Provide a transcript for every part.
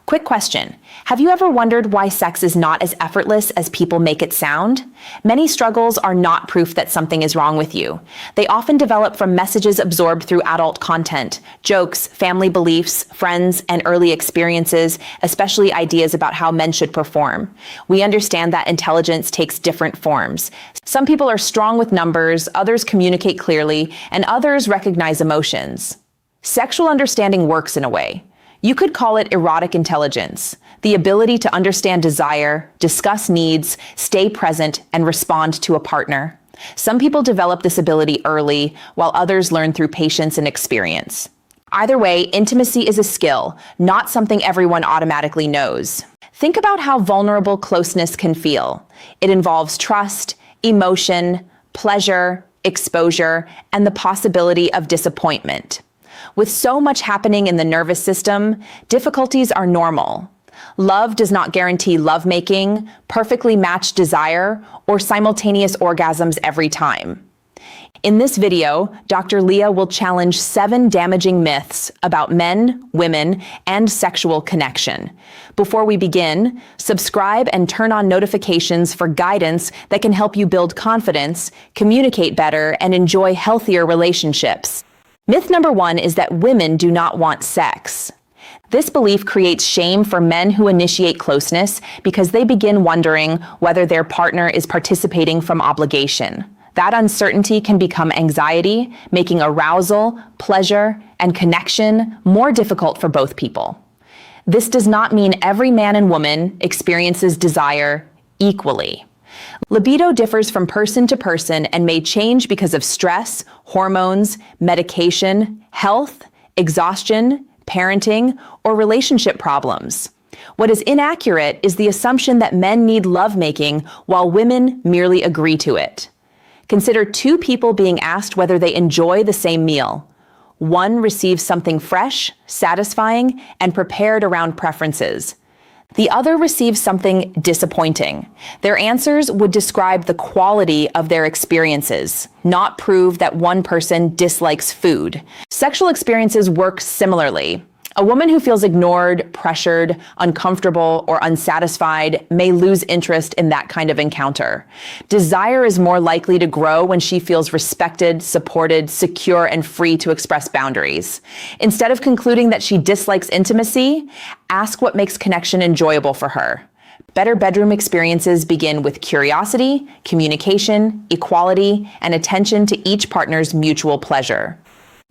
Quick question. Have you ever wondered why sex is not as effortless as people make it sound? Many struggles are not proof that something is wrong with you. They often develop from messages absorbed through adult content, jokes, family beliefs, friends, and early experiences, especially ideas about how men should perform. We understand that intelligence takes different forms. Some people are strong with numbers, others communicate clearly, and others recognize emotions. Sexual understanding works in a way. You could call it erotic intelligence, the ability to understand desire, discuss needs, stay present, and respond to a partner. Some people develop this ability early, while others learn through patience and experience. Either way, intimacy is a skill, not something everyone automatically knows. Think about how vulnerable closeness can feel. It involves trust, emotion, pleasure, exposure, and the possibility of disappointment. With so much happening in the nervous system, difficulties are normal. Love does not guarantee lovemaking, perfectly matched desire, or simultaneous orgasms every time. In this video, Dr. Leah will challenge 7 damaging myths about men, women, and sexual connection. Before we begin, subscribe and turn on notifications for guidance that can help you build confidence, communicate better, and enjoy healthier relationships. Myth number 1 is that women do not want sex. This belief creates shame for men who initiate closeness because they begin wondering whether their partner is participating from obligation. That uncertainty can become anxiety, making arousal, pleasure, and connection more difficult for both people. This does not mean every man and woman experiences desire equally. Libido differs from person to person and may change because of stress, hormones, medication, health, exhaustion, parenting, or relationship problems. What is inaccurate is the assumption that men need lovemaking while women merely agree to it. Consider 2 people being asked whether they enjoy the same meal. One receives something fresh, satisfying, and prepared around preferences. The other receives something disappointing. Their answers would describe the quality of their experiences, not prove that one person dislikes food. Sexual experiences work similarly. A woman who feels ignored, pressured, uncomfortable, or unsatisfied may lose interest in that kind of encounter. Desire is more likely to grow when she feels respected, supported, secure, and free to express boundaries. Instead of concluding that she dislikes intimacy, ask what makes connection enjoyable for her. Better bedroom experiences begin with curiosity, communication, equality, and attention to each partner's mutual pleasure.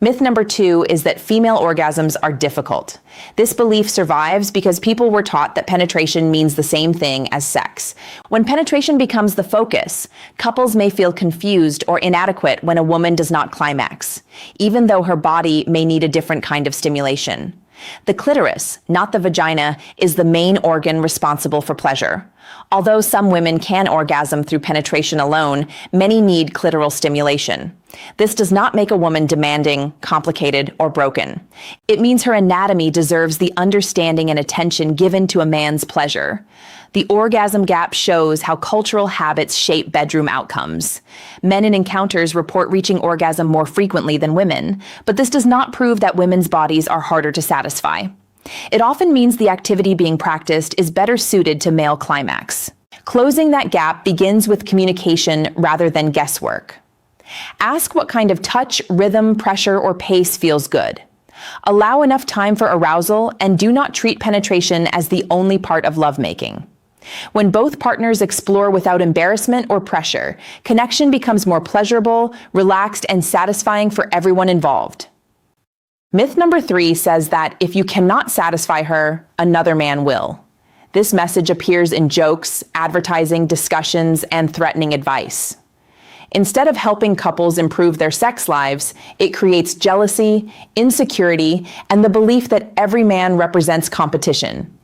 Myth number 2 is that female orgasms are difficult. This belief survives because people were taught that penetration means the same thing as sex. When penetration becomes the focus, couples may feel confused or inadequate when a woman does not climax, even though her body may need a different kind of stimulation. The clitoris, not the vagina, is the main organ responsible for pleasure. Although some women can orgasm through penetration alone, many need clitoral stimulation. This does not make a woman demanding, complicated, or broken. It means her anatomy deserves the understanding and attention given to a man's pleasure. The orgasm gap shows how cultural habits shape bedroom outcomes. Men in encounters report reaching orgasm more frequently than women, but this does not prove that women's bodies are harder to satisfy. It often means the activity being practiced is better suited to male climax. Closing that gap begins with communication rather than guesswork. Ask what kind of touch, rhythm, pressure, or pace feels good. Allow enough time for arousal and do not treat penetration as the only part of lovemaking. When both partners explore without embarrassment or pressure, connection becomes more pleasurable, relaxed, and satisfying for everyone involved. Myth number 3 says that if you cannot satisfy her, another man will. This message appears in jokes, advertising, discussions, and threatening advice. Instead of helping couples improve their sex lives, it creates jealousy, insecurity, and the belief that every man represents competition.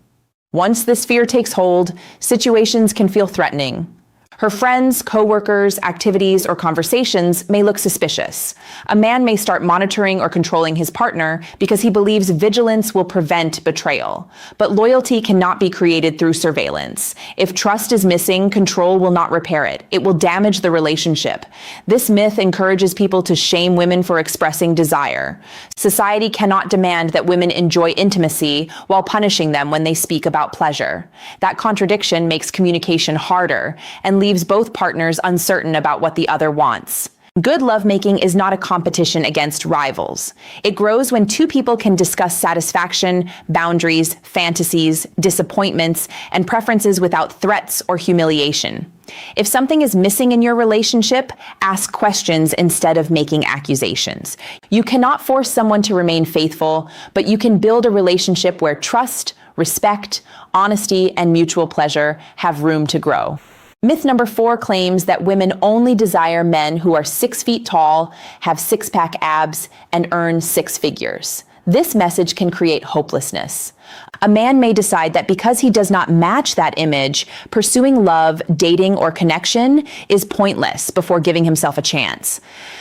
Once this fear takes hold, situations can feel threatening. Her friends, coworkers, activities, or conversations may look suspicious. A man may start monitoring or controlling his partner because he believes vigilance will prevent betrayal. But loyalty cannot be created through surveillance. If trust is missing, control will not repair it. It will damage the relationship. This myth encourages people to shame women for expressing desire. Society cannot demand that women enjoy intimacy while punishing them when they speak about pleasure. That contradiction makes communication harder and leaves both partners uncertain about what the other wants. Good lovemaking is not a competition against rivals. It grows when two people can discuss satisfaction, boundaries, fantasies, disappointments, and preferences without threats or humiliation. If something is missing in your relationship, ask questions instead of making accusations. You cannot force someone to remain faithful, but you can build a relationship where trust, respect, honesty, and mutual pleasure have room to grow. Myth number 4 claims that women only desire men who are 6 feet tall, have six-pack abs, and earn 6 figures. This message can create hopelessness. A man may decide that because he does not match that image, pursuing love, dating, or connection is pointless before giving himself a chance.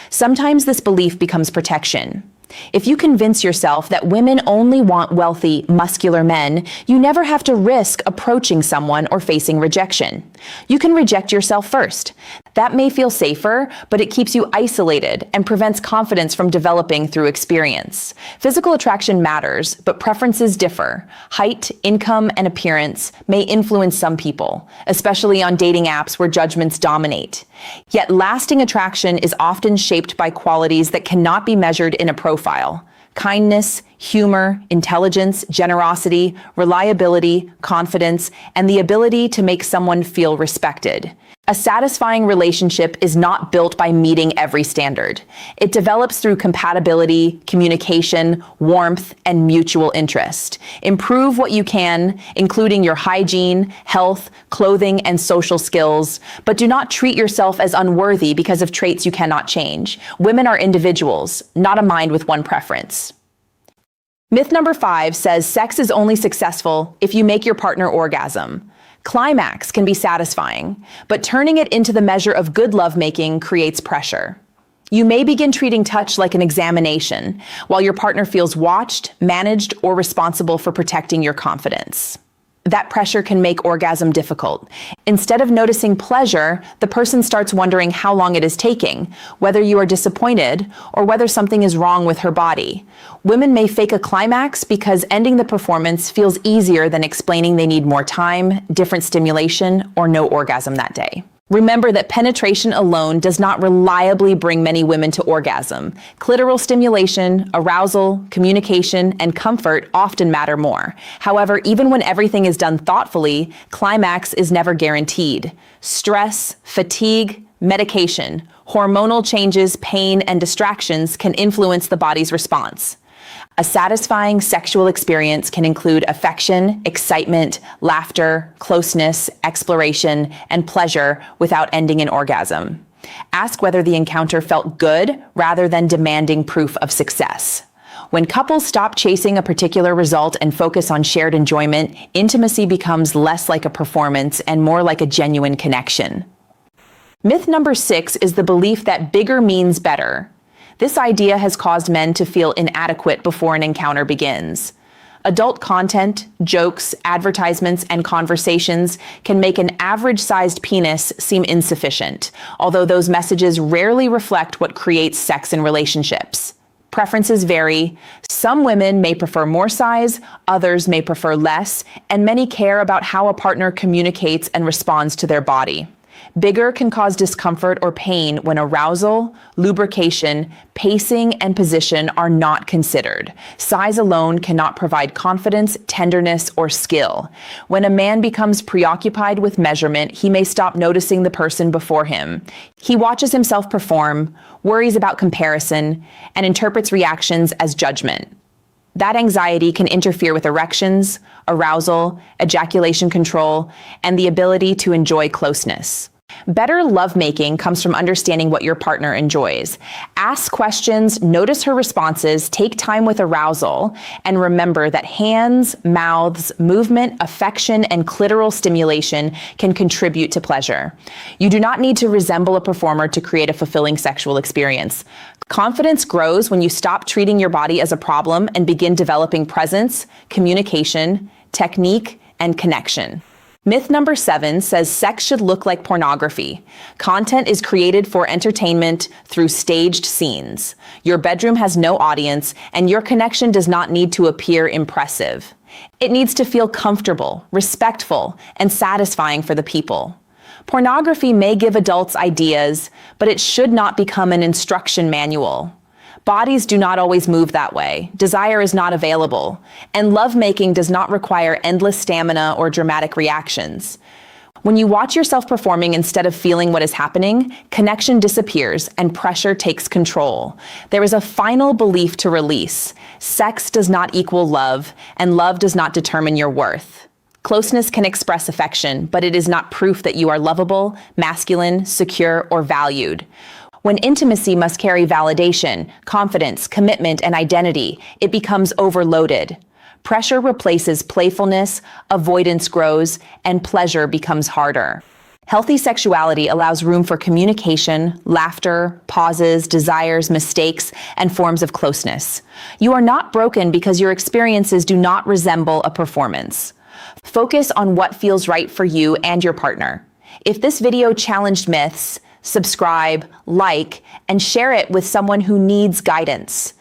Sometimes this belief becomes protection. If you convince yourself that women only want wealthy, muscular men, you never have to risk approaching someone or facing rejection. You can reject yourself first. That may feel safer, but it keeps you isolated and prevents confidence from developing through experience. Physical attraction matters, but preferences differ. Height, income, and appearance may influence some people, especially on dating apps where judgments dominate. Yet lasting attraction is often shaped by qualities that cannot be measured in a profile. Kindness, humor, intelligence, generosity, reliability, confidence, and the ability to make someone feel respected. A satisfying relationship is not built by meeting every standard. It develops through compatibility, communication, warmth, and mutual interest. Improve what you can, including your hygiene, health, clothing, and social skills, but do not treat yourself as unworthy because of traits you cannot change. Women are individuals, not a mind with one preference. Myth number 5 says sex is only successful if you make your partner orgasm. Climax can be satisfying, but turning it into the measure of good lovemaking creates pressure. You may begin treating touch like an examination, while your partner feels watched, managed, or responsible for protecting your confidence. That pressure can make orgasm difficult. Instead of noticing pleasure, the person starts wondering how long it is taking, whether you are disappointed, or whether something is wrong with her body. Women may fake a climax because ending the performance feels easier than explaining they need more time, different stimulation, or no orgasm that day. Remember that penetration alone does not reliably bring many women to orgasm. Clitoral stimulation, arousal, communication, and comfort often matter more. However, even when everything is done thoughtfully, climax is never guaranteed. Stress, fatigue, medication, hormonal changes, pain, and distractions can influence the body's response. A satisfying sexual experience can include affection, excitement, laughter, closeness, exploration, and pleasure without ending in orgasm. Ask whether the encounter felt good rather than demanding proof of success. When couples stop chasing a particular result and focus on shared enjoyment, intimacy becomes less like a performance and more like a genuine connection. Myth number 6 is the belief that bigger means better. This idea has caused men to feel inadequate before an encounter begins. Adult content, jokes, advertisements, and conversations can make an average-sized penis seem insufficient, although those messages rarely reflect what creates sex in relationships. Preferences vary. Some women may prefer more size, others may prefer less, and many care about how a partner communicates and responds to their body. Bigger can cause discomfort or pain when arousal, lubrication, pacing, and position are not considered. Size alone cannot provide confidence, tenderness, or skill. When a man becomes preoccupied with measurement, he may stop noticing the person before him. He watches himself perform, worries about comparison, and interprets reactions as judgment. That anxiety can interfere with erections, arousal, ejaculation control, and the ability to enjoy closeness. Better lovemaking comes from understanding what your partner enjoys. Ask questions, notice her responses, take time with arousal, and remember that hands, mouths, movement, affection, and clitoral stimulation can contribute to pleasure. You do not need to resemble a performer to create a fulfilling sexual experience. Confidence grows when you stop treating your body as a problem and begin developing presence, communication, technique, and connection. Myth number 7 says sex should look like pornography. Content is created for entertainment through staged scenes. Your bedroom has no audience, and your connection does not need to appear impressive. It needs to feel comfortable, respectful, and satisfying for the people. Pornography may give adults ideas, but it should not become an instruction manual. Bodies do not always move that way. Desire is not available. And lovemaking does not require endless stamina or dramatic reactions. When you watch yourself performing instead of feeling what is happening, connection disappears and pressure takes control. There is a final belief to release. Sex does not equal love, and love does not determine your worth. Closeness can express affection, but it is not proof that you are lovable, masculine, secure, or valued. When intimacy must carry validation, confidence, commitment, and identity, it becomes overloaded. Pressure replaces playfulness, avoidance grows, and pleasure becomes harder. Healthy sexuality allows room for communication, laughter, pauses, desires, mistakes, and forms of closeness. You are not broken because your experiences do not resemble a performance. Focus on what feels right for you and your partner. If this video challenged myths, subscribe, like, and share it with someone who needs guidance.